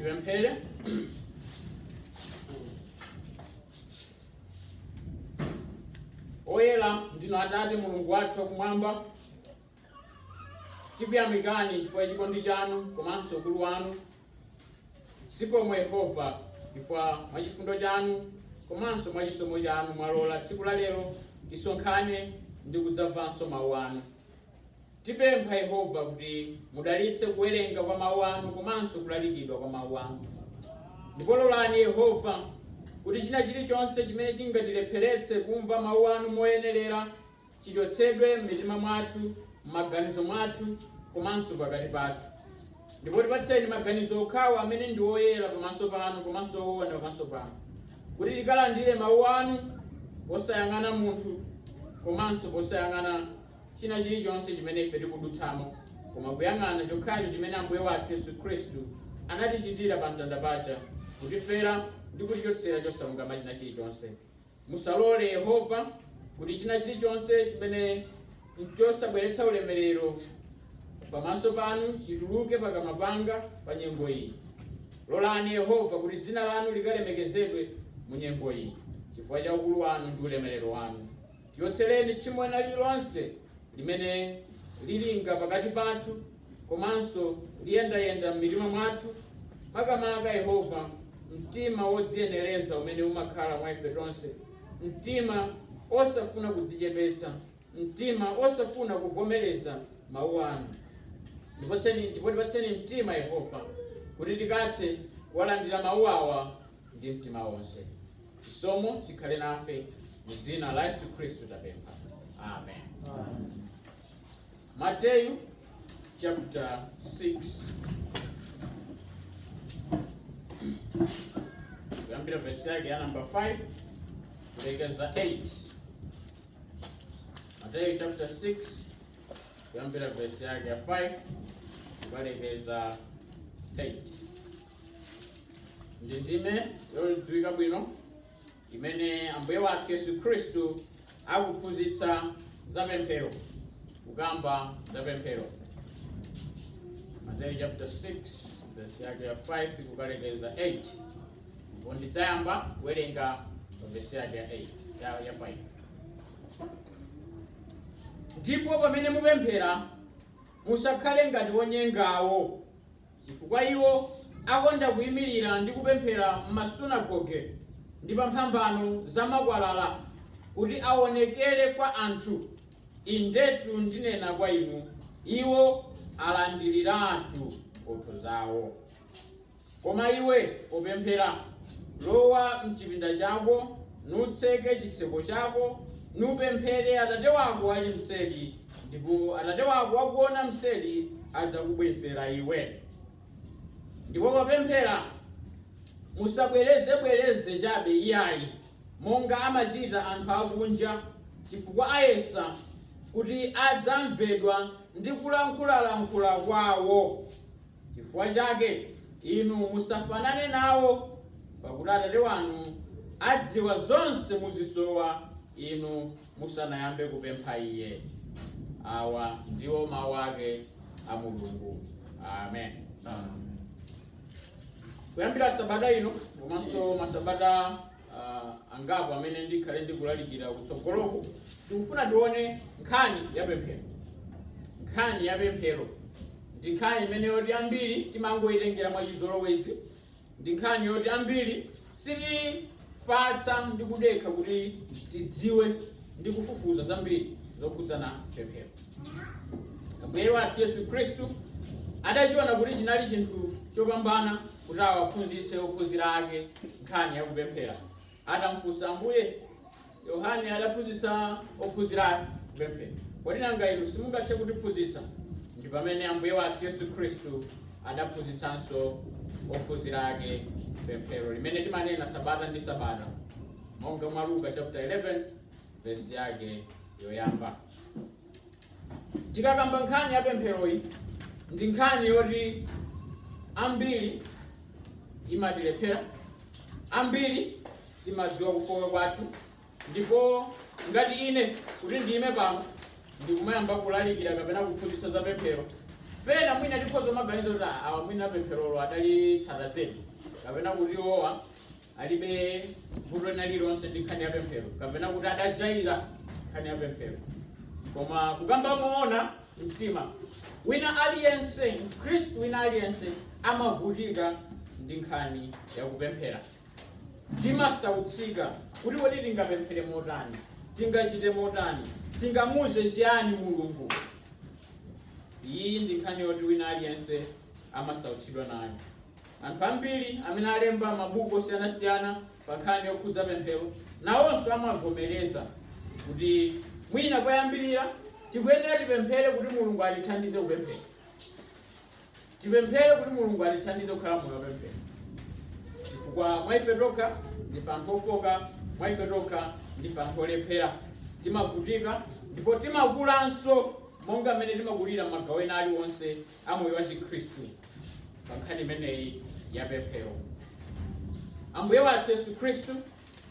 Tipemphere. Oyera ndinu Atate Mulungu wathu wakumwamba, tikuyamikani chifukwa chikondi chanu komanso ukulu wanu. Zikomo Yehova chifukwa mwa chifundo chanu komanso mwa chisomo chanu mwalola tsiku la lero tisonkhane ndi kudzamvanso mawu anu. Tipempha Yehova kuti mudalitse kuwerenga kwa mawu anu komanso kulalikidwa kwa mawu anu. Ndipo lolani Yehova kuti china chilichonse chimene chingatilepheretse kumva mawu anu moyenerera chichotsedwe m'mitima mwathu, m'maganizo mwathu komanso pakati pathu. Ndipo tipatseni maganizo okhawa amene ndi oyera pamaso panu komanso owona pamaso panu, kuti tikalandire mawu anu osayang'ana munthu komanso posayang'ana china chilichonse chimene ife tikudutsamo, koma kuyang'ana chokhacho chimene Ambuye wathu Yesu Khristu anatichitira pa mtanda paja, kutifera ndi kutichotsera chosalungama china chilichonse. Musalole Yehova kuti china chilichonse chimene chosabweretsa ulemerero pamaso panu chituluke pakamwa panga pa nyengo iyi. Lolani Yehova kuti dzina lanu likalemekezedwe mu nyengo iyi chifukwa cha ukulu wanu ndi ulemerero wanu. Tiyotsereni tchimo lina lililonse limene lilinga pakati pathu komanso liyendayenda m'mitima mwathu, makamaka Yehova mtima wodziyenereza umene umakhala mwa ife tonse, mtima osafuna kudzichepetsa, mtima osafuna kuvomereza mawu anu. Ndipo tipatseni mtima Yehova kuti tikathe kuwalandira mawu awa ndi mtima wonse. Chisomo chikhale nafe mu dzina la Yesu Khristu tapempha. Amen. Mateyu chapter 6. Kuyambira verse yake ya number 5 kulekeza 8. Mateyu chapter 6 kuyambira verse yake ya 5 kulekeza 8. Ndime yodziwika bwino imene Ambuye wathu Yesu Khristu akuphunzitsa za pemphero, kugamba za pemphero. Mateyu chapter 6 verse yake ya 5 kukalekeza 8. Ndipo nditayamba kuwerenga verse yake ya 8 ya 5. Ndipo pamene mupemphera musakhale ngati onyengawo, chifukwa iwo akonda kuyimirira ndi kupemphera m'masunagoge ndi pa mphambano za makwalala kuti aonekere kwa anthu. Indetu ndinena kwa inu, iwo alandiriratu mphotho zawo. Koma iwe popemphera, lowa mchipinda chako, nutseke chitseko chako, nupemphere Atate wako ali mseri, ndipo Atate wako wakuona mseri adzakubwezera iwe. Ndipo popemphera musabwereze chabe iyayi, monga amachita anthu akunja, chifukwa ayesa kuti adzamvedwa ndi kulankhula kwawo. Chifukwa chake inu musafanane nawo, pakuti Atate wanu adziwa zonse muzisowa inu musanayambe kupempha Iye. Awa ndiwo mawu ake a Mulungu. Amen. Kuyambira sabata ino komanso masabata angapo amene ndikhale ndikulalikira kutsogoloko, tikufuna tione nkhani ya pemphero. Nkhani ya pemphero ndi nkhani imene yoti ambiri timangoyitengera mwa chizolowezi, ndi nkhani yoti ambiri sitifatsa ndi kudekha kuti tidziwe ndi kufufuza zambiri zokhudzana pemphero. Ambuye wathu Yesu Khristu adachiona kuti chinali chinthu chopambana kuti awaphunzitse ophunzira ake nkhani ya kupemphera. Adamufunsa Ambuye, Yohane adaphunzitsa ophunzira ake kupemphera, kodi nanga inu simungathe kutiphunzitsa? Ndi pamene Ambuye wathu Yesu Khristu adaphunzitsanso ophunzira ake pemphero limene timanena sabata ndi sabata, monga mwa Luka chapter 11 verse yake yoyamba. Tikakamba nkhani ya pempheroyi, ndi nkhani yoti ambiri imatilephera, ambiri timadziwa kufoka kwathu, ndipo ngati ine kuti ndime pano ndikumayamba kulalikira kapena kuphunzitsa za pemphero, pena mwina tikhoza maganizo kuti mwina pempherolo adalitsata zedi kapena kuti owa alibe vuto lililonse ndi nkhani ya pemphero kapena kuti adajaira nkhani ya pemphero. Koma kukamba muona mtima wina aliyense Mkhristu wina aliyense amavutika ndi nkhani ya kupemphera. Timasautsika kuti kodi tingapemphere motani, tingachite motani, tingamuze chiyani Mulungu. Iyi ndi nkhani yoti wina aliyense amasautsidwa nayo. Anthu ambiri amene alemba mabuku osiyanasiyana pa nkhani yokhudza pemphero nawonso amavomereza kuti mwina koyambirira tikuyenera tipemphere kuti Mulungu atithandize kupemphera. Tipemphere kuti Mulungu atithandize kukhala moyo wapemphero. Chifukwa mwa ife tokha ndife anthu ofoka, mwa ife tokha ndife anthu olephera, timavutika ndipo timakulanso monga mmene timakulira magawo ena aliwonse a moyo wa Chikhristu pa nkhani imeneyi ya pemphero. Ambuye wathu Yesu Khristu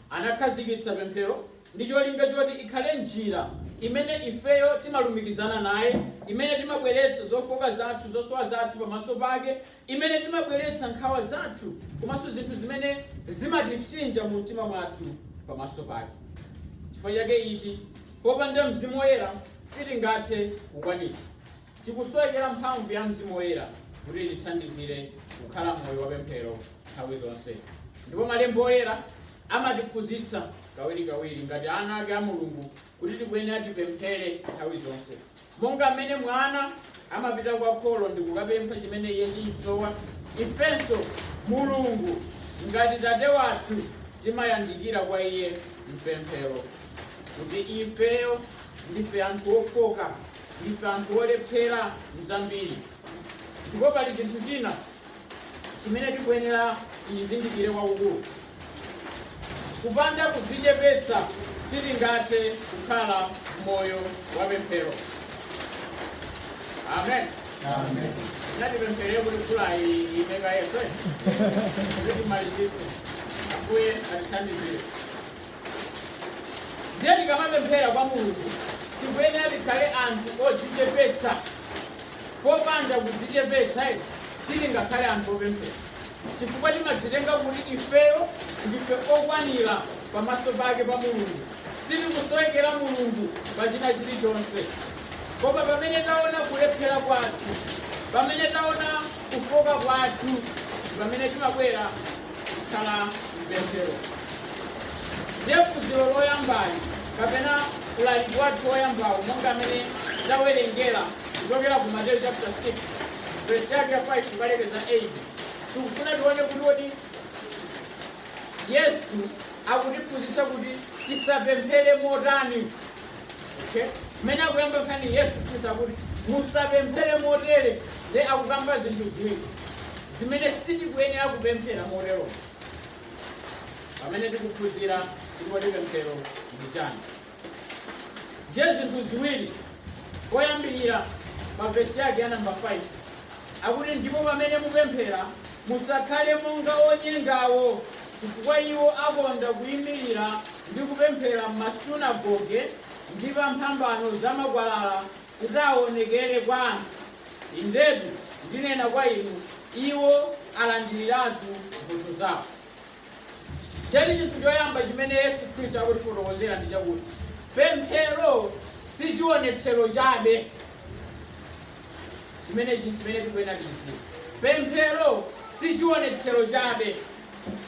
anakhazikitsa pemphero ndi cholinga choti ikhale njira imene ifeyo timalumikizana naye, imene timabweretsa zofoka zathu, zosowa zathu pamaso pake, imene timabweretsa nkhawa zathu komanso zinthu zimene zimatipsinja mu mtima mwathu pamaso pake. Chifukwa chake ichi popanda Mzimu Woyera sitingathe kukwanitsa. Tikusowekera mphamvu ya Mzimu Woyera kuti itithandizire kukhala moyo wapemphero nthawi zonse. Ndipo Malemba Oyera amatiphunzitsa kawirikawiri ngati ana ake a Mulungu kuti tikuyenera tipemphere nthawi zonse. Monga mmene mwana amapita kwa kholo ndi kukapempha chimene iye chisowa, ifenso Mulungu ngati Tate wathu timayandikira kwa iye mpemphero. Kuti ifeyo ndife anthu ofoka, ndife anthu olephera mzambiri. Ndipo pali chinthu china chimene tikuyenera tizindikire kwakukulu. Kupanda kudzichepetsa sitingathe kukhala moyo wapemphero. Amen. Amen. Natipemphere kuti kula imeka yeso kuti malizitse Ambuye atithandizire. Ndiye tikamapemphera kwa Mulungu tikuyenera tikhale anthu odzichepetsa. Popanda kudzichepetsa sitingakhale anthu opemphera. Chifukwa timadzitenga kuti ifeyo ndife okwanira pamaso pake pa Mulungu. Sitikusowekera Mulungu pa china chilichonse. Koma pamene taona kulephera kwathu, pamene taona kufoka kwathu, pamene timabwera kukhala mpemphero. Ndiye phunziro loyambali kapena ulaliki wathu woyambawo monga amene tawerengera kuchokera ku Mateyu chapter 6 verse yake ya 5 kukalekeza 8. Tikufuna tione kuti Yesu akutiphunzitsa kuti tisapemphere motani. Okay? Mmene akuyamba nkhani Yesu Khristu akuti musapemphere motere, ndi akukamba zinthu ziwiri zimene sitikuyenera kupemphera motero. Pamene tikuphunzira kuti pemphero ndi chani. Ndiye zinthu ziwiri koyambirira pa verse yake ya namba 5 akuti ndipo pamene mupemphera musakhale monga onyengawo, chifukwa iwo akonda kuyimirira ndi kupemphera m'masunagoge ndi pa mphambano zamakwalala kuti aonekere kwa anthu. Indetu ndinena kwa inu, iwo alandiriratu mphotho zawo. Chali chinthu choyamba chimene Yesu Khristu akutifotokozera ndi chakuti pemphero si chionetsero chabe. Chimene tikuyenera tidziwe, pemphero si chionetsero chabe.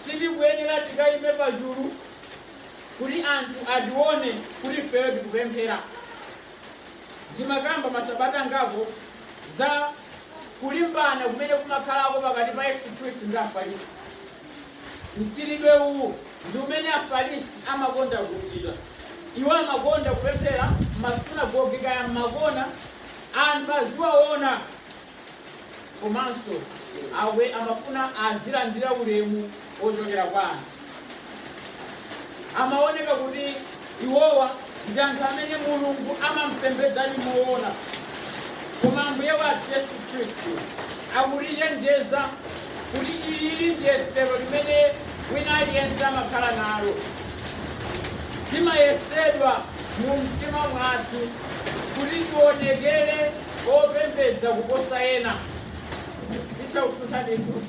Sitikuyenera tikayime pazulu kuti anthu atione kuti ifeyo tikupemphera. Ndimakamba masabata angapo za kulimbana kumene kumakhalako pakati pa Yesu Khristu ndi Afarisi. Mchitidwe uwu ndi umene Afarisi amakonda kuchita. Iwo amakonda kupemphera m'masunagoge kaya m'makona anthu aziwaona, komanso awe amafuna azilandira ulemu ochokera kwa anthu. Amaoneka kuti iwowa ndi anthu amene Mulungu amamupembedza ali moona. Koma Ambuye wathu Yesu Khristu akutichenjeza kuti ili ndi yesero limene wina aliyense amakhala nalo. Timayesedwa mu mtima mwathu kuti tionekere opembedza kuposa ena. Tichausuntha ndithu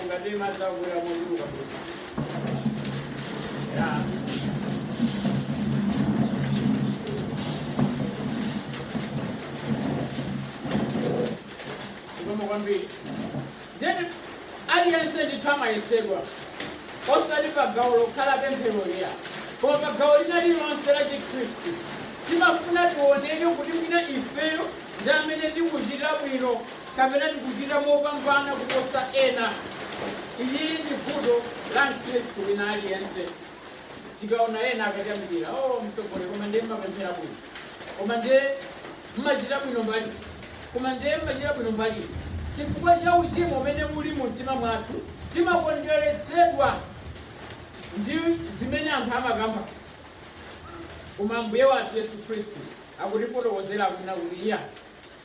ngati madzakwera muluka. Koma kwambiri. Ndeti aliyense ndithu amayesedwa. Osati pa gawo lokhala pemphero liya. Koma pa gawo lina lililonse la Chikhristu. Timafuna tioneke kuti mwina ifeyo ndi amene tikuchita bwino kapena tikuchita mopambana kuposa ena. Ili ndi vuto la Mkhristu wina aliyense. Tikaona ena akatiyambira, mtsogoleri koma ndiye mmapemphera bwino. Koma ndiye mmachita bwino mbali. Koma ndiye mmachita bwino mbali. Chifukwa cha uchimo umene muli mu mtima mwathu, timakondweretsedwa ndi zimene anthu amakamba. Koma Mbuye wathu Yesu Khristu akutifotokozera kuti iya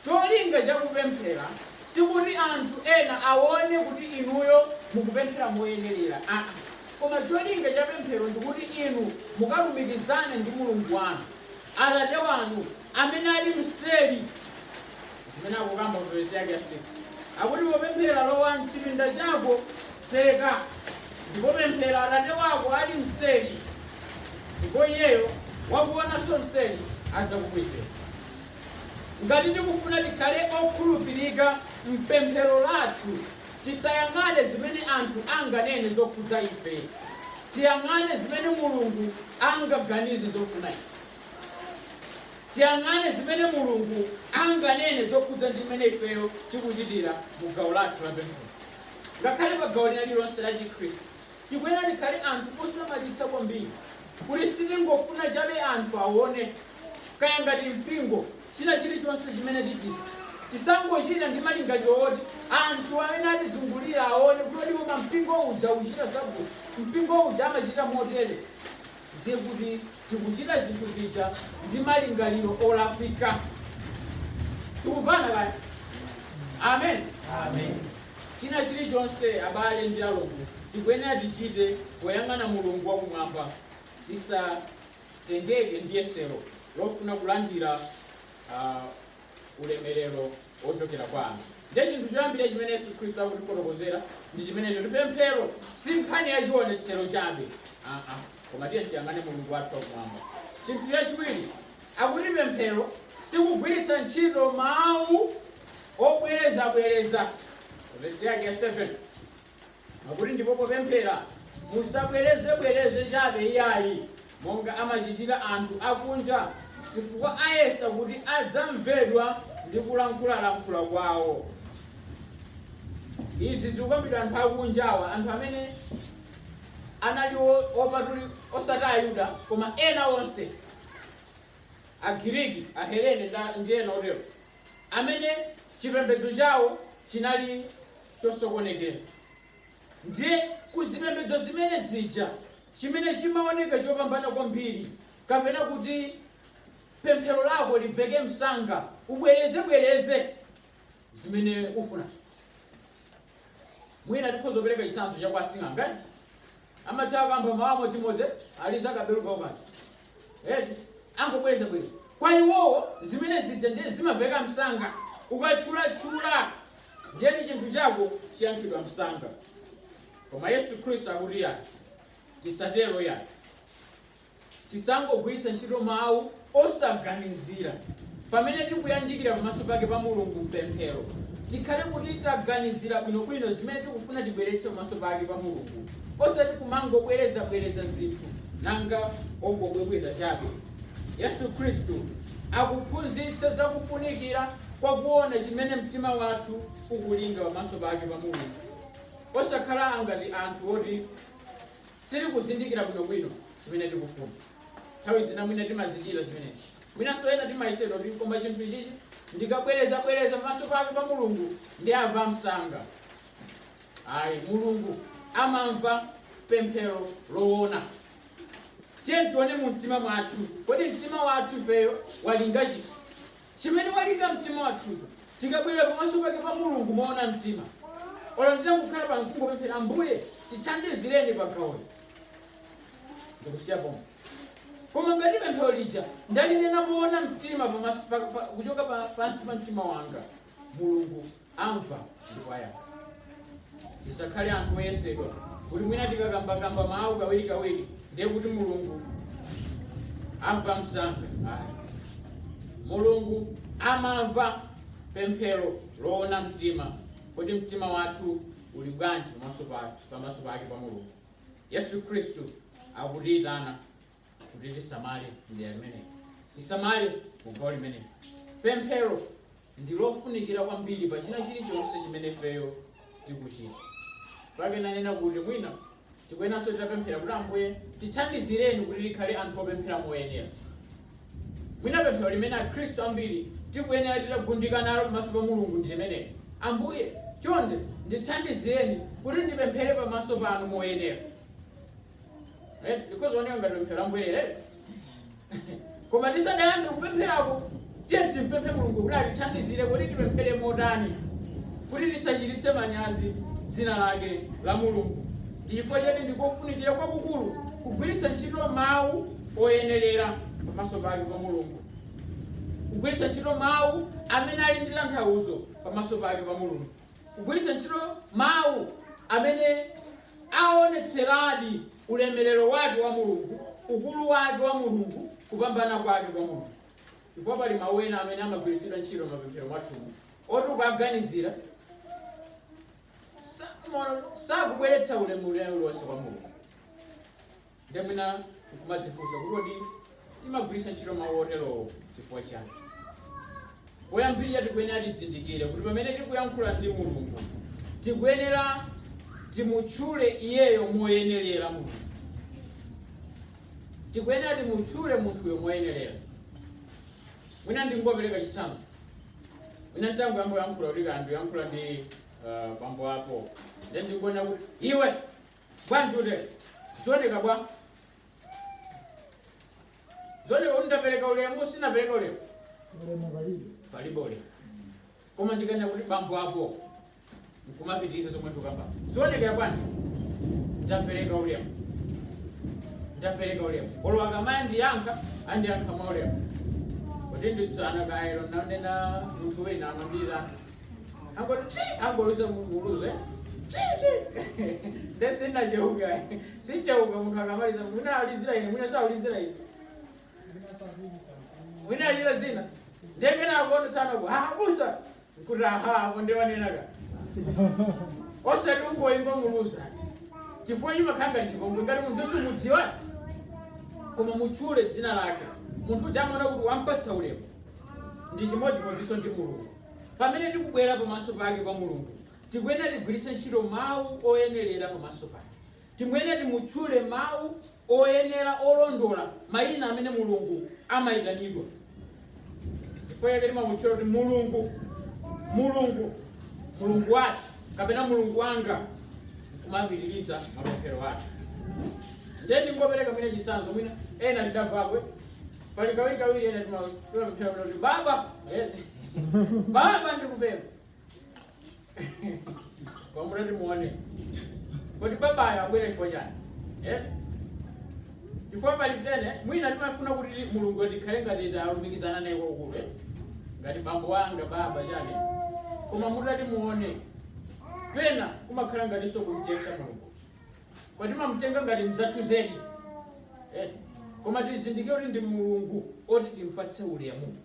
cholinga chakupemphera sikuti anthu ena aone kuti inuyo mukupemphera moyenerera. Koma cholinga cha pemphero ndikuti inu mukalumikizane ndi Mulungu wanu, Atate wanu amene ali mseri. Zimene akukamba mu verse yake ya 6. Akuti popemphera lowa mchipinda chako tseka, ndipo pemphera Atate wako ali mseri, ndipo iyeyo wakuonanso mseri adzakukwezera. Ngati tikufuna tikhale okhulupirika mpemphero lathu, tisayang'ane zimene anthu anganene zokhudza ife, tiyang'ane zimene Mulungu angaganize zofuna ife. Tiyang'ane zimene Mulungu anganene zokhudza ndi zimene ifeyo tikuchitira mu gawo lathu la pemphero. Ngakhale pa gawo lina lililonse la Chikhristu, tikuyenera tikhale anthu osamalitsa kwambiri, kuti sitingofuna chabe anthu aone, kaya ngati mpingo china chilichonse chimene tichita. Tisangochita ndi malingaliro oti anthu amene atizungulira aone kuti koma mpingo uja uchita zabwino, mpingo uja amachita motere. Ndiye kuti tikuchita zinthu zija ndi malingaliro olakwika. Tikuvana kaya? Amen. Amen. China chilichonse abale ndi alongo tikuyenera tichite poyang'ana Mulungu wakumwamba, tisatengeke ndi yesero lofuna kulandira ulemerero ochokera kwa anthu. Ndiye chinthu choyambira chimene Yesu Khristu akutifotokozera ndi chimenecho. Pemphero si nkhani ya chionetsero chabe, koma tiye tiyang'ane Mulungu wathu wakumwamba. Chinthu chachiwiri akuti pemphero sikugwiritsa ntchito mawu obwerezabwereza. Verse yake ya 7 akuti ndipo popemphera musabwerezebwereze chabe iyayi, monga amachitira anthu akunja, chifukwa ayesa kuti adzamvedwa ndi kulankhula kwawo. Izi zikukambidwa anthu akunjawa, anthu amene anali opatuli osati Ayuda, koma ena onse, Agiriki, Ahelene ndi ena otero, amene chipembedzo chawo chinali chosokonekera. Ndiye kuzipembedzo zimene zija chimene chimaoneka chopambana kwambiri, kapena kuti pemphero lako liveke msanga, ubwereze zimene ufuna. Mwina tikhoza kupereka chitsanzo cha kwa Asing'anga. Amathawa kamba mawu amodzimodzi aliza kaberuka opati. Angobwereza. Kwa iwowo zimene zija ndiye zimaveka msanga, ukachula ndiye chinthu chako chiyankhidwa msanga. Koma Yesu Khristu akuti yati tisatero yati, tisangogwiritsa ntchito mawu osaganizira pamene tikuyandikira pamaso pake pa Mulungu mpemphero. Tikhale kuti taganizira bwinobwino zimene tikufuna tibweretse pamaso pake pa Mulungu, osati kumangobwereza zinthu nanga ongobwebweta chabe. Yesu Khristu akuphunzitsa zakufunikira kwa kuona chimene mtima wathu ukulinga pamaso pake pa Mulungu, osakhala ngati anthu oti siri kuzindikira bwinobwino chimene tikufuna. Nthawi zina mwina timazichita zimenezi, mwinanso ena timayesera kuti koma chinthu ichichi ndikabwereza pamaso pake pa Mulungu ndi amva msanga. Ayi, Mulungu amamva pemphero loona. Tiye tione mu mtima mwathu, kodi mtima wathu ifeyo walinga chiti? Chimene walinga mtima wathuzo tikabwera pamaso pake pa Mulungu moona mtima, olo ndikukhala pa kungopemphera Ambuye tithandizireni pa gawo ndikusiya pomwe. Koma ngati pemphero lija ndalinena muona mtima kuchoka pansi pa mtima wanga, Mulungu amva ndipo ayankha. Tisakhale anthu oyesedwa kuti mwina tikakambakamba mawu kawirikawiri ndiye kuti Mulungu amva msankha. Ayi, Mulungu amamva pemphero loona mtima, kuti mtima wathu uli bwanji pamaso pake pa Mulungu. Yesu Khristu akutiyitana kuti tisamale njira imeneyi, tisamale kugawo limeneyi. Pemphero ndi lofunikira kwambiri pa china chilichonse chimene ifeyo tikuchita. Fake nanena kuti mwina tikuyenanso titapemphera kuti Ambuye tithandizireni kuti likhale anthu opemphera moyenera. Mwina pemphero limene Akhristu ambiri tikuyenera titagundika nalo pamaso pa Mulungu ndi limeneli: Ambuye chonde ndithandizireni kuti ndipemphere pamaso panu moyenera. Because one ngati pemphero ambwerere koma tisadayambe kupempherako tiye timpemphe Mulungu kuti atithandizire kuti tipemphere motani kuti tisachiritse manyazi dzina lake la Mulungu. Chifukwa chake ndikofunikira kwakukulu kugwiritsa ntchito mawu oyenerera pamaso pake pa Mulungu, kugwiritsa ntchito mawu amene ali ndi tanthauzo pamaso pake pa Mulungu, kugwiritsa ntchito mawu amene aonetseradi ulemerero wake wa Mulungu, ukulu wake wa Mulungu, kupambana kwake kwa Mulungu. Chifukwa pali mawu ena amene amagwiritsidwa ntchito mapemphero mwathumu oti ukaganizira sakubweretsa ulemerero wonse kwa Mulungu. Ndiye mwina kumadzifunsa kuti kodi timagwiritsa ntchito mawu oterowo chifukwa chani? Poyambirira tikuyenera tizindikire kuti pamene tikuyankhula ndi Mulungu tikuyenera timutchule iyeyo moyenerera Mulungu. Tikuyenera timutchule munthuyo moyenerera. Mwina ndingopereka chitsanzo. Mwina ntango yambo yankhula kuti kanthu yankhula ndi bambo apo, ndiye ndikuona kuti iwe bwanji utere zoneka bwa zoneka kuti ndapereka ulemu sinapereka ulemu palibe ulemu. Koma ndikanena kuti bambo apo nkumapitiriza zomwe ndikamba zoneka bwanji ndapereka ulemu, ndapereka ulemu. Olo akamaya ndiyankha andiyankha mwa ulemu. Kuti nditsana kaelo nanena munthu wina amandira angoti angoluza muluze ndesina cheuka sichauka munthu akamaliza mwina alizira ine mwina saulizira ine mwina ajira zina ndengena akono sana ku busa kuti apo ndewanenaka osati ungoimba muluza chifukwa chimakhanga chipongwe ngati munthu sumudziwa koma mutchule dzina lake. Munthu chamaona kuti wampatsa ulemu ndi chimodzimodzinso ndi Mulungu. Pamene tikubwera pamaso pake pa Mulungu tikuyenera tigwiritse ntchito mawu oyenerera pamaso pake. Tikuyenera timutchule mawu oyenera olondola mayina amene Mulungu amayitanidwa. Chifukwa chake timamutchula kuti Mulungu, Mulungu, Mulungu wathu kapena Mulungu wanga, kumapitiriza mapemphero athu. Ndiye ndingopereka mwina chitsanzo mwina ena ndidavakwe pali kawiri ena timapemphera kuti baba baba ndikupempha kwamuna timuone kodi babayo abwera chifukwa chani. Chifukwa pali pene mwina timafuna kuti Mulungu atikhale ngati alumikizana naye kwakukulu ngati bambo wanga baba chani, koma mutati muone pena kumakhala ngatinso kumtenga Mulungu kwa timamtenga ngati mzathu zedi, koma tizindikire kuti ndi Mulungu oti timpatse ulemu.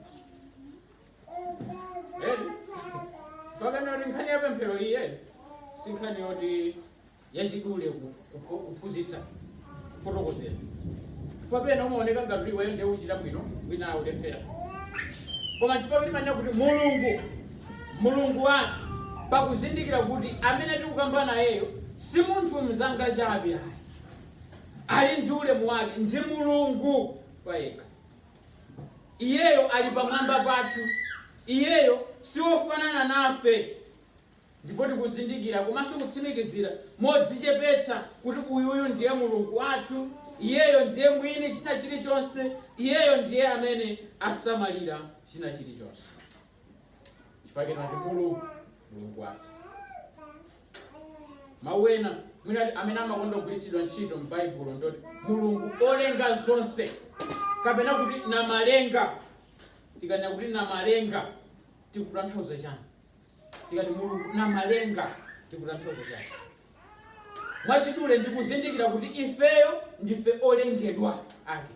Fakana kuti nkhani ya pemphero iye si nkhani yoti yachidule kuphunzitsa kufotokozera. Chifukwa pena umaoneka ngati iweyo ndiye uchita bwino wina ulephera, koma chifukwa kuti manena kuti Mulungu wathu pakuzindikira kuti amene tikukamba nayeyo si munthu mzanga chabe ayi, ali ndi ulemu wake, ndi Mulungu payekha. Iyeyo ali pamwamba pathu, iyeyo siwofanana nafe, ndipo tikuzindikira komanso kutsimikizira modzichepetsa kuti uyuyu ndiye Mulungu wathu, iyeyo ndiye mwini china chilichonse, iyeyo ndiye amene asamalira china chilichonse. Chifukwa kuti Mulungu wathu. Mawu ena mwina amene amakonda kugwiritsidwa ntchito m'Baibulo ndoti Mulungu olenga zonse. kapena kuti namalenga. Tikanena kuti namalenga tikutanthauza chani? Tikati Mulungu namalenga tikutanthauza chani? Mwachidule ndikuzindikira kuti ifeyo ndife olengedwa ake.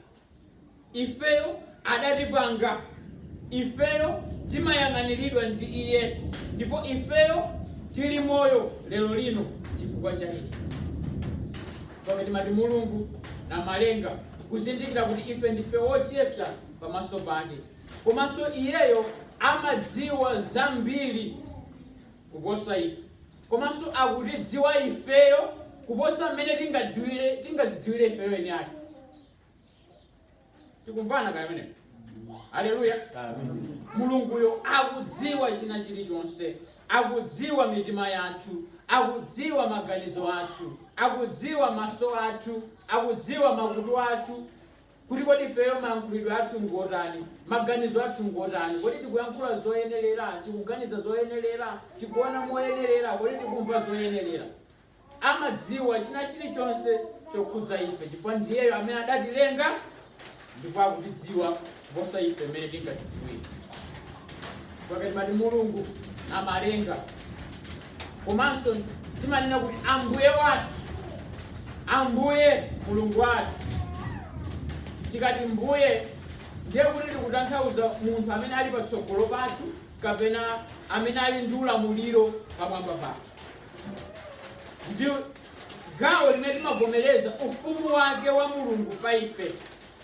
Ifeyo adatipanga. Ifeyo timayang'aniridwa ndi Iye. Ndipo ifeyo tili moyo lero lino chifukwa cha Iye. Pamene timati Mulungu namalenga, kuzindikira kuti ife ndife ochepa pamaso pake. Komanso Iyeyo amadziwa zambiri kuposa ife. Komanso akutidziwa ifeyo kuposa mmene tingazidziwire ifeyo eni ake. Tikumvana kaya mene? Haleluya. Amen. Mulunguyo akudziwa china chilichonse. Akudziwa mitima yathu. Akudziwa maganizo athu. Akudziwa maso athu. Akudziwa makutu athu. Kuti kodi ifeyo mayankhulidwe athu ngotani, maganizo athu ngotani, kodi tikuyankhula zoyenerera, tikuganiza zoyenerera, tikuona moyenerera, kodi tikumva zoyenerera. Amadziwa china chilichonse chokhudza ife, chifukwa ndiyeyo amene adatilenga ndipo akutidziwa kuposa ife mmene tingazidziwire. Chifukwa timati Mulungu namalenga. Komanso timanena kuti Ambuye wathu, Ambuye Mulungu wathu. Tikati Mbuye ndiye kuti tikutanthauza munthu amene ali patsogolo pathu kapena amene ali ndi ulamuliro pamwamba pathu. Ndi gawo limene timavomereza ufumu wake wa Mulungu pa ife,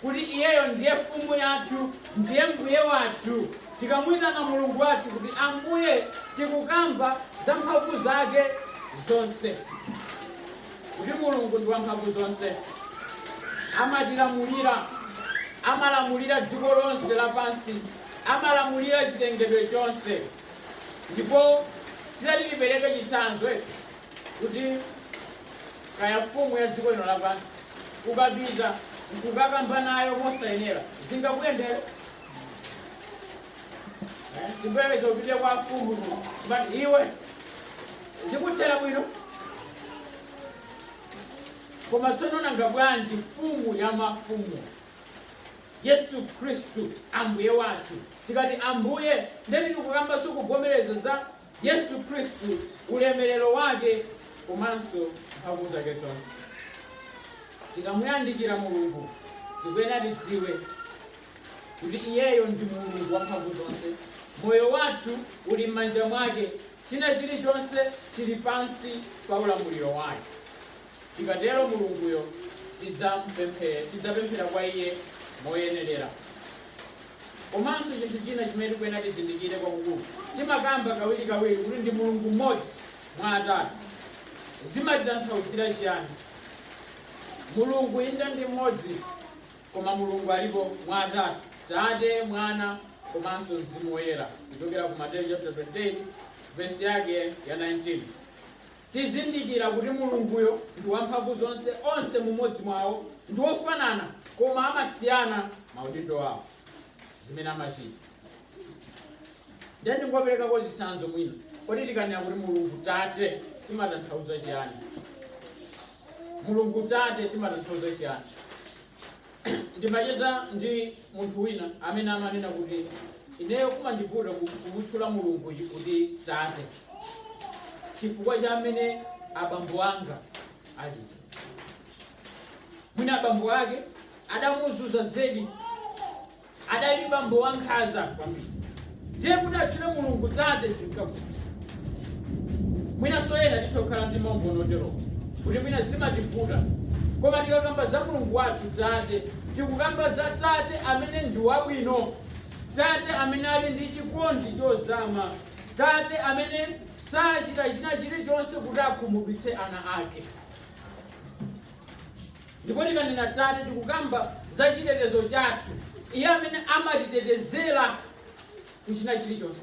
kuti Iyeyo ndiye mfumu yathu, ndiye Mbuye wathu. Tikamuyitana Mulungu wathu kuti Ambuye, tikukamba za mphamvu zake zonse. Kuti Mulungu ndi wamphamvu zonse. Amatilamulira, amalamulira dziko lonse lapansi, amalamulira chilengedwe chonse. Ndipo tidati tipereke chitsanzo kuti kaya mfumu ya dziko lino lapansi ukapita ukakamba nayo mosayenera zingakuyendere. Tipereke upite kwa mfumu but iwe zikuthera bwino. Koma tsono nanga bwanji mfumu ya mafumu, Yesu Kristu Ambuye wathu. Tikati Ambuye ndeni tikukamba kuvomereza za Yesu Kristu, ulemerero wake komanso mphamvu zake zonse. Tikamuyandikira Mulungu tikuyenera tidziwe kuti Iyeyo ndi Mulungu wa mphamvu zonse. Moyo wathu uli m'manja mwake, china chilichonse chili pansi pa ulamuliro wake. Tikatero Mulunguyo tidzapemphera kwa Iye moyenerera. Komanso chinthu china chimene tikuyenera tizindikire kwakukulu, timakamba kawirikawiri kuti ndi Mulungu mmodzi mwa atatu. Zimatitanthauzira chiyani? Mulungu inde ndi mmodzi, koma Mulungu alipo mwa atatu: Tate, Mwana komanso Mzimu Woyera. Kuchokera ku Mateyu chapter 28 verse yake ya 19. Tizindikira kuti Mulunguyo ndi wamphamvu zonse, onse mumodzi mwawo ndi ofanana, koma amasiyana maudindo awo zimene amachita. Ndiye ndingopereka kwa chitsanzo mwina. Kodi tikanena kuti Mulungu Tate timatanthauza chiyani? Mulungu Tate timatanthauza chiyani? Ndimacheza ndi munthu wina amene amanena kuti ineyo kumandivuta kumutchula Mulungu kuti Tate chifukwa cha amene abambo anga ali. Mwina abambo ake adamuzuza zedi, adali bambo wankhanza kwambiri, ndiye kuti atchule Mulungu Tate zinkavuta. Mwina soyena titokhala ndi maombonotero kuti mwina zimativuta, koma tikakamba za Mulungu wathu Tate tikukamba za Tate amene ndi wabwino, Tate amene ali ndi chikondi chozama, Tate amene sachita china chilichonse kuti akhumudwitse ana ake. Ndipo tikanena Tate tikukamba za chitetezo chathu, Iye amene amatitetezera kuchina chilichonse,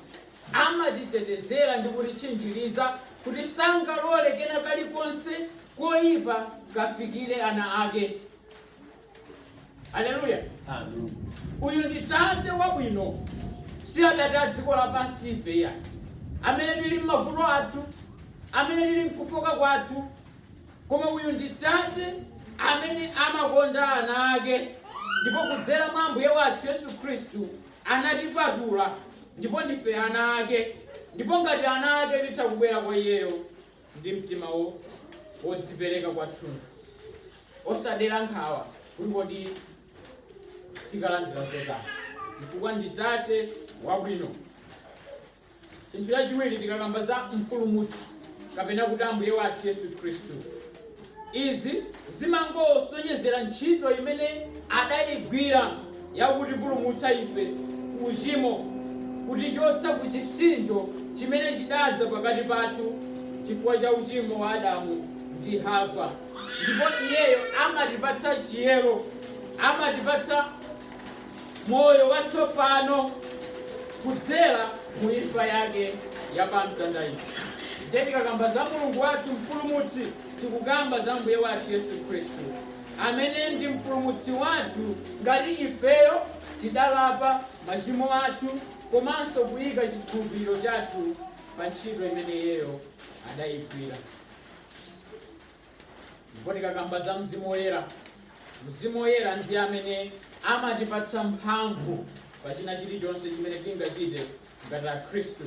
amatitetezera ndi kutichinjiriza kuti sangalole kena kalikonse koyipa kafikire ana ake. Haleluya. Amen. Uyu ndi Tate wabwino, si Atate a dziko lapansi ife ya, amene tili m'mavuto athu, amene tili mkufoka kwathu, koma uyu ndi Tate amene amakonda ana ake. ndipo kudzera mwa Ambuye wathu Yesu Khristu anatipatula, ndipo ndife ana ake. Ndipo ngati ana ake titha kubwera kwa iyeyo ndi mtima wodzipereka kwathunthu, osadera nkhawa kuti kodi tikalandira zotani, chifukwa ndi Tate wabwino. Chinthu chachiwiri, tikakamba za mpulumutsi kapena kuti Ambuye wathu Yesu Khristu, izi zimangosonyezera ntchito imene adayigwira yakutipulumutsa ife ku uchimo, kutichotsa ku chipsinjo chimene chidadza pakati pathu chifukwa cha uchimo wa Adamu ndi Hava. Ndipo iyeyo amatipatsa chiyero, amatipatsa moyo watsopano kudzera mu imfa yake yapamtanda iyi. Ndiye tikakamba za Mulungu wathu mpulumutsi, tikukamba za Ambuye wathu Yesu Khristu, amene ndi mpulumutsi wathu ngati ifeyo tidalapa machimo athu komanso kuyika chikhulupiriro chathu pa ntchito imene iyeyo adayigwira. Ndipo tikakamba za Mzimu Woyera, Mzimu Woyera ndi amene amatipatsa mphamvu pa china chilichonse chimene tingachite ngati Akhristu.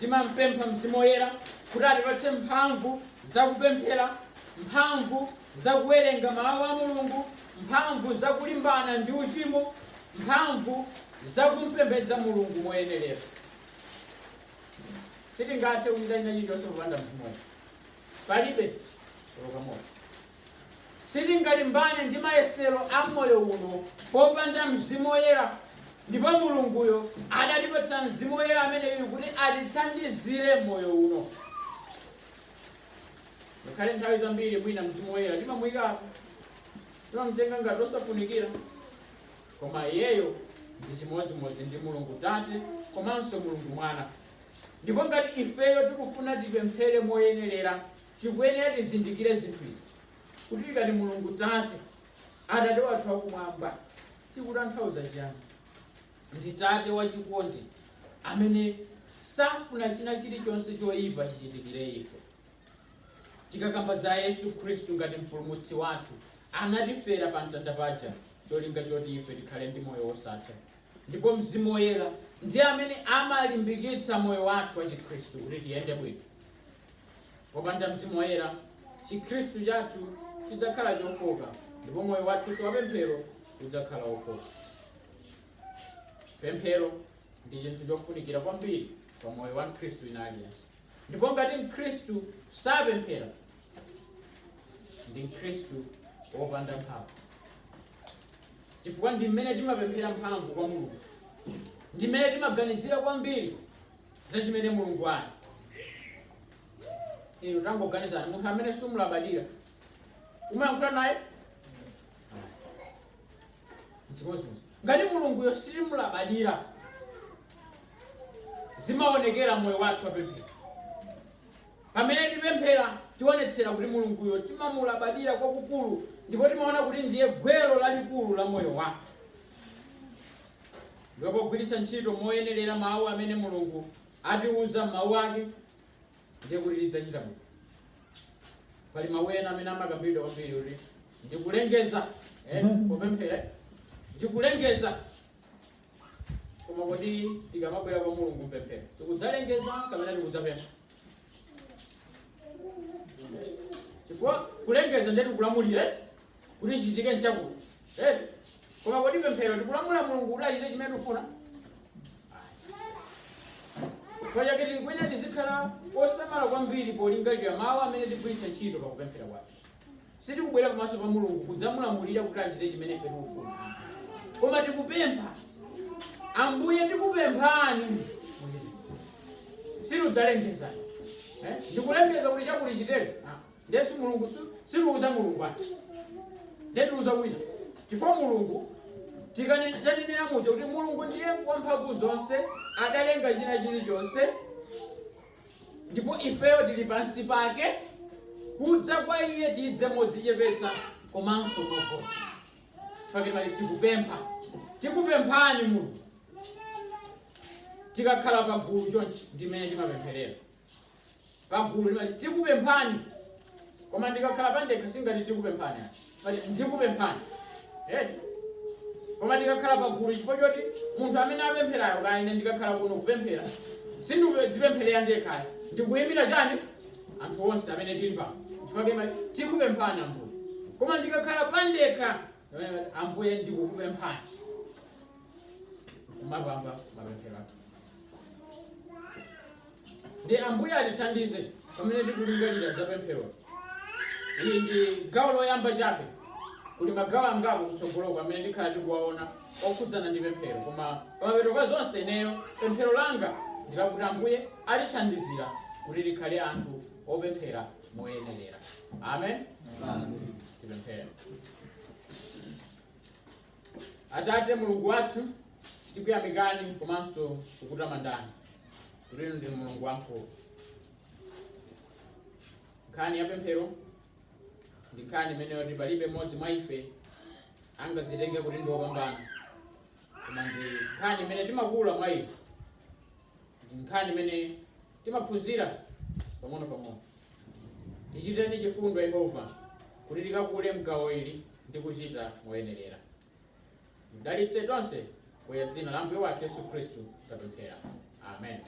Timampempha Mzimu Woyera kuti atipatse mphamvu zakupemphera, mphamvu zakuwerenga mawu a Mulungu, mphamvu zakulimbana ndi uchimo, mphamvu zakumpembedza Mulungu moyenerera. Sitingathe kuchita china chilichonse popanda Mzimu Woyera. Palibe kamodzi. Sitingalimbane ndi mayesero a moyo uno popanda Mzimu Woyera. Ndipo Mulunguyo adatipatsa Mzimu Woyera ameneyu kuti atithandizire moyo uno. Ngakhale nthawi zambiri mwina Mzimu Woyera timamuyikapo, timamutenga ngati osafunikira, koma iyeyo ndi chimodzimodzi ndi Mulungu Tate komanso Mulungu Mwana. Ndipo ngati ifeyo tikufuna tipemphere moyenerera, tikuyenera tizindikire zinthu izi, kuti ngati Mulungu Tate, Atate wathu akumwamba, tikutanthauza chiyani? Ndi Tate wachikondi amene safuna china chilichonse choyipa chichitikire ife. Tikakamba za Yesu Khristu ngati mpulumutsi wathu, anatifera pa mtanda paja cholinga choti ife tikhale ndi moyo wosatha. Ndipo Mzimu Woyera ndi amene amalimbikitsa moyo wathu wa Chikhristu kuti tiyende bwino. Popanda Mzimu Woyera, Chikhristu chathu chidzakhala chofoka, ndipo moyo wathu wapemphero udzakhala wofoka. Pemphero ndi chinthu chofunikira kwambiri pa moyo wa Mkhristu ina aliyense. Ndipo ngati Mkhristu sapemphera, ndi Mkhristu wopanda mphamvu. Chifukwa ndi mmene timapemphera mphamvu kwa Mulungu, ndi mmene timaganizira kwambiri za chimene Mulungu ali. Inu tangoganizani munthu amene simulabadira, umayankhula naye chimodzimodzi. Ngati Mulunguyo simulabadira, zimaonekera moyo wathu wapemphera. Pamene tipemphera tionetsera kuti Mulunguyo timamulabadira kwakukulu, ndipo timaona kuti ndiye gwero lalikulu la moyo wathu. Ndipo pogwiritsa ntchito moyenerera mawu amene Mulungu atiuza mawu ake, ndiye kuti tidzachita bwino. Pali mawu ena amene amakambidwa kwambiri kuti ndikulengeza popemphera, ndikulengeza. Koma kuti tikamabwera kwa Mulungu mpemphero, tikudzalengeza kapena tikudzapempha? Chifukwa kulengeza ndiye tikulamulire kuti chichitike nchakuti. Koma kuti pemphero tikulamula Mulungu kuti achite chimene tikufuna. Kwa chake tikuyenera tizikhala osamala kwambiri polingalira mawu amene tigwiritsa ntchito pa kupemphera kwake. Sitikubwera pamaso pa Mulungu kudzamulamulira kuti achite chimene ife tikufuna, koma tikupempha, Ambuye tikupemphani, siludzalengeza. Ndikulengeza kuti chakuti chitere. Ndesu Mulungu siluuza Mulungu ake. Ndetuuza wina. Chifukwa Mulungu tikanenera mucho kuti Mulungu ndiye wamphamvu zonse, adalenga china chilichonse, ndipo ifeyo tili pansi pake, kudza kwa iye tidze modzichepetsa komanso mogoza. Chifukwa tikupempha, tikupemphani Mulungu. Tikakhala pagulu chonchi ndimene timapempherera. Pagulu limati tikupemphani, koma ndikakhala pandekha singati tikupemphani. Ndikupemphani. koma ndikakhala pagulu chifukwa choti munthu amene apempherayo kaya ine ndikakhala kuno kupemphera sindizipempherera ndekha, ndikuyimira chani anthu onse amene tili pano chifukwa tikupemphani Ambuye. Koma ndikakhala pandekha Ambuye ndikukupemphani kumapamba mapemphero athu. Ndi Ambuye atithandize pamene tikulingalira za pemphero. Ili ndi gawo loyamba chabe, kuli magawo angapo kutsogoloko amene ndikhala ndikuwaona okhudzana ndi pemphero, koma pamapeto pa zonse ineyo pemphero langa ndilakuti Ambuye alithandizira kuti likhale anthu opemphera moyenerera. Amen. Tipemphere. Atate Mulungu wathu, tikuyamikani komanso kukutamandani kuti inu ndinu Mulungu wankulu. Nkhani ya pemphero ndi nkhani imeneyo kuti palibe mmodzi mwa ife angadzitenge kuti ndi wopambana, koma ndi nkhani imene timakula mwa ife, ndi nkhani imene timaphunzira pang'ono-pang'ono. Tichiteni chifundo Yehova kuti tikakule mgawo ili ndi kuchita moyenerera. Mudalitse tonse kwa dzina la Ambuye wathu Yesu Khristu tapemphera. Amen.